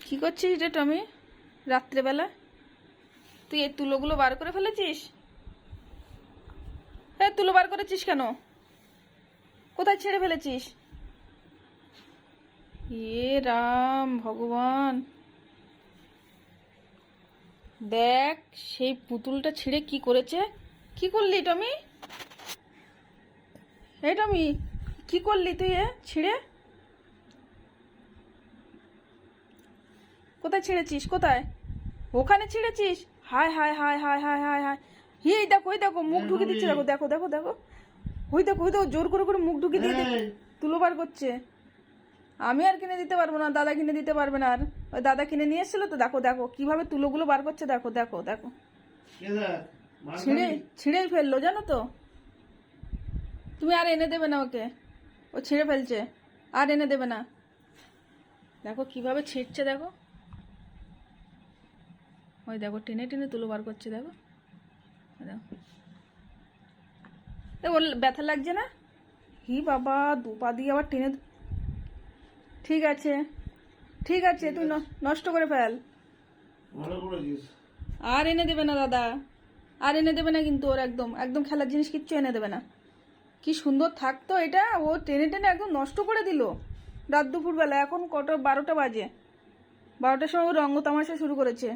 কি করছিস রে টমি রাত্রেবেলা? তুই এই তুলোগুলো বার করে ফেলেছিস? হ্যাঁ, তুলো বার করেছিস কেন? কোথায় ছেড়ে ফেলেছিস? এ রাম ভগবান, দেখ সেই পুতুলটা ছিঁড়ে কি করেছে। কি করলি টমি? এই টমি, কি করলি তুই ছিঁড়ে? কোথায় ছিঁড়েছিস? কোথায়? ওখানে ছিঁড়েছিস? হায় হায় হায় হায় হায় হায় হায়। এই দেখো, ওই দেখো মুখ ঢুকে দিচ্ছে, দেখো দেখো দেখো দেখো। ওই দেখো, ওই দেখো, জোর করে করে মুখ ঢুকে দিয়ে তুলো বার করছে। আমি আর কিনে দিতে পারবো না, দাদা কিনে দিতে পারবে না। আর ওই দাদা কিনে নিয়ে এসেছিল তো, দেখো দেখো কিভাবে তুলোগুলো বার করছে, দেখো দেখো দেখো। ছিঁড়ে ছিঁড়েই ফেললো, জানো তো। তুমি আর এনে দেবে না ওকে, ও ছিঁড়ে ফেলছে, আর এনে দেবে না। দেখো কিভাবে ছিঁড়ছে, দেখো। ওই দেখো টেনে টেনে তুলো বার করছে, দেখো দেখো। ওর ব্যথা লাগছে না? হি বাবা, দু পা দিয়ে আবার টেনে। ঠিক আছে ঠিক আছে, তুই নষ্ট করে ফেল। আর এনে দেবে না দাদা, আর এনে দেবে না কিন্তু। ওর একদম একদম খেলার জিনিস কিচ্ছু এনে দেবে না। কি সুন্দর থাকতো এটা, ও টেনে টেনে একদম নষ্ট করে দিল রাত দুপুরবেলা। এখন কত, 12টা বাজে। 12টার সময় ও রঙ্গ তামাশা শুরু করেছে।